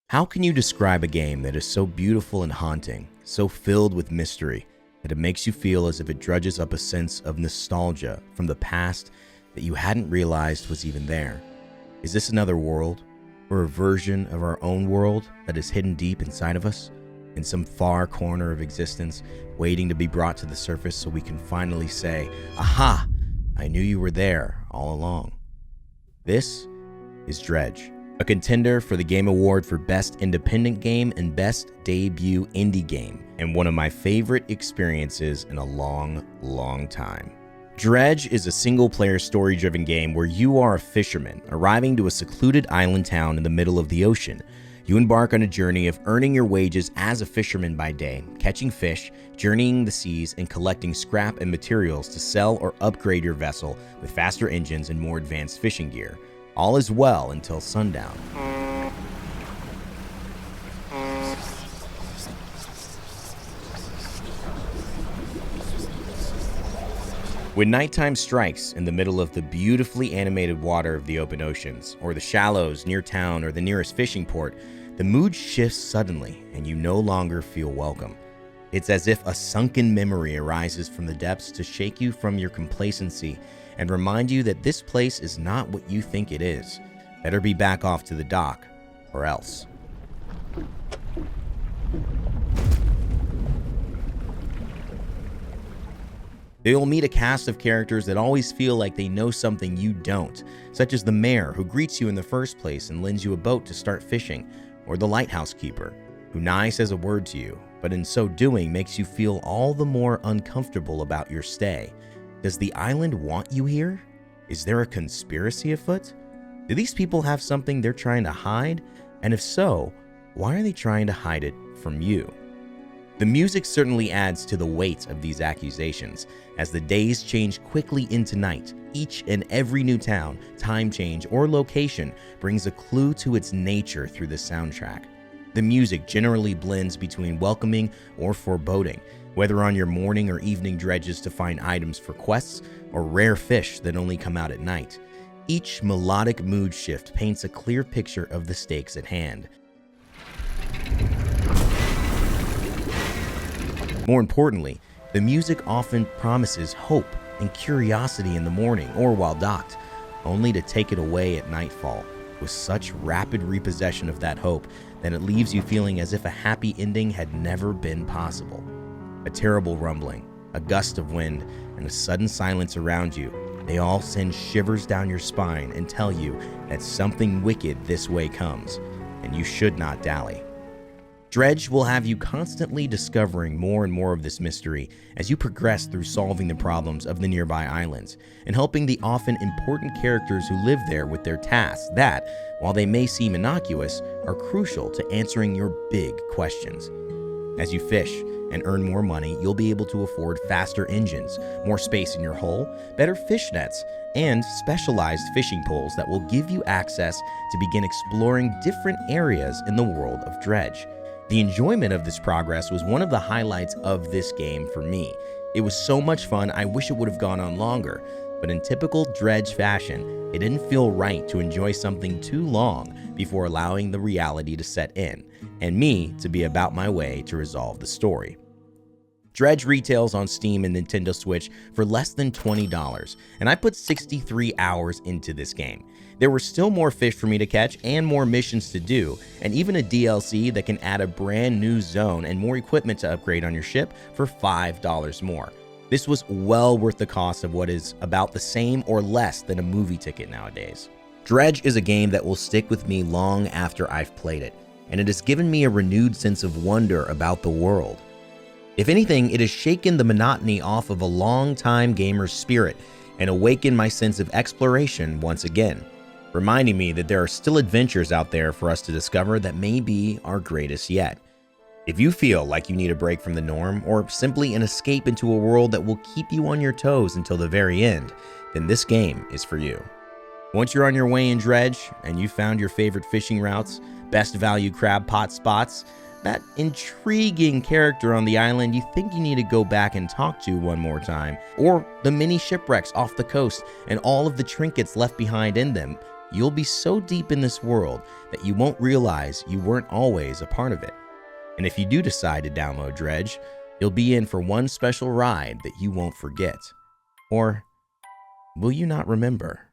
How can you describe a game that is so beautiful and haunting, so filled with mystery, that it makes you feel as if it drudges up a sense of nostalgia from the past that you hadn't realized was even there? Is this another world, or a version of our own world that is hidden deep inside of us, in some far corner of existence, waiting to be brought to the surface so we can finally say, "Aha! I knew you were there all along"? This is Dredge, a contender for the Game Award for Best Independent Game and Best Debut Indie Game, and one of my favorite experiences in a long time. Dredge is a single-player story-driven game where you are a fisherman arriving to a secluded island town in the middle of the ocean. You embark on a journey of earning your wages as a fisherman by day, catching fish, journeying the seas, and collecting scrap and materials to sell or upgrade your vessel with faster engines and more advanced fishing gear. All is well until sundown. When nighttime strikes in the middle of the beautifully animated water of the open oceans, or the shallows near town or the nearest fishing port, the mood shifts suddenly and you no longer feel welcome. It's as if a sunken memory arises from the depths to shake you from your complacency and remind you that this place is not what you think it is. Better be back off to the dock, or else. You'll meet a cast of characters that always feel like they know something you don't, such as the mayor who greets you in the first place and lends you a boat to start fishing, or the lighthouse keeper, who nigh says a word to you, but in so doing makes you feel all the more uncomfortable about your stay. Does the island want you here? Is there a conspiracy afoot? Do these people have something they're trying to hide? And if so, why are they trying to hide it from you? The music certainly adds to the weight of these accusations. As the days change quickly into night, each and every new town, time change, or location brings a clue to its nature through the soundtrack. The music generally blends between welcoming or foreboding, whether on your morning or evening dredges to find items for quests or rare fish that only come out at night. Each melodic mood shift paints a clear picture of the stakes at hand. More importantly, the music often promises hope and curiosity in the morning or while docked, only to take it away at nightfall with such rapid repossession of that hope that it leaves you feeling as if a happy ending had never been possible. A terrible rumbling, a gust of wind, and a sudden silence around you, they all send shivers down your spine and tell you that something wicked this way comes, and you should not dally. Dredge will have you constantly discovering more and more of this mystery as you progress through solving the problems of the nearby islands and helping the often important characters who live there with their tasks that, while they may seem innocuous, are crucial to answering your big questions. As you fish and earn more money, you'll be able to afford faster engines, more space in your hull, better fish nets, and specialized fishing poles that will give you access to begin exploring different areas in the world of Dredge. The enjoyment of this progress was one of the highlights of this game for me. It was so much fun, I wish it would have gone on longer, but in typical Dredge fashion, it didn't feel right to enjoy something too long before allowing the reality to set in, and me to be about my way to resolve the story. Dredge retails on Steam and Nintendo Switch for less than $20, and I put 63 hours into this game. There were still more fish for me to catch and more missions to do, and even a DLC that can add a brand new zone and more equipment to upgrade on your ship for $5 more. This was well worth the cost of what is about the same or less than a movie ticket nowadays. Dredge is a game that will stick with me long after I've played it, and it has given me a renewed sense of wonder about the world. If anything, it has shaken the monotony off of a long-time gamer's spirit and awakened my sense of exploration once again, reminding me that there are still adventures out there for us to discover that may be our greatest yet. If you feel like you need a break from the norm, or simply an escape into a world that will keep you on your toes until the very end, then this game is for you. Once you're on your way in Dredge, and you found your favorite fishing routes, best value crab pot spots, that intriguing character on the island you think you need to go back and talk to one more time, or the many shipwrecks off the coast and all of the trinkets left behind in them, you'll be so deep in this world that you won't realize you weren't always a part of it. And if you do decide to download Dredge, you'll be in for one special ride that you won't forget. Or will you not remember?